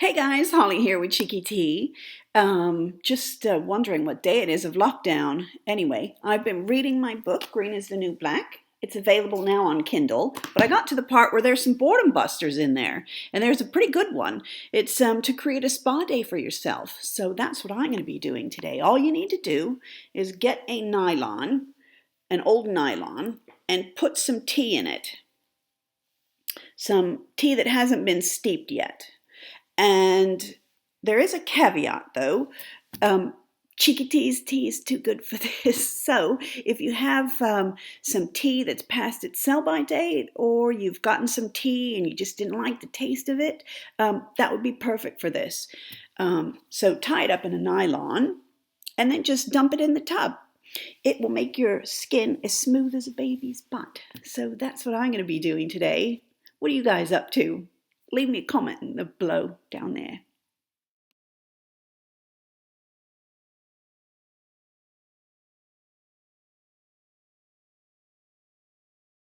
Hey guys, Holly here with Cheeky Tea. Just wondering what day it is of lockdown. Anyway, I've been reading my book, Green is the New Black. It's available now on Kindle, but I got to the part where there's some boredom busters in there, and there's a pretty good one. It's to create a spa day for yourself. So that's what I'm going to be doing today. All you need to do is get a nylon, an old nylon, and put some tea in it. Some tea that hasn't been steeped yet. And there is a caveat though. Cheeky Tea's tea is too good for this. So if you have some tea that's past its sell-by date, or you've gotten some tea and you just didn't like the taste of it, that would be perfect for this. So tie it up in a nylon and then just dump it in the tub. It will make your skin as smooth as a baby's butt. So that's what I'm going to be doing today. What are you guys up to? Leave me a comment below down there.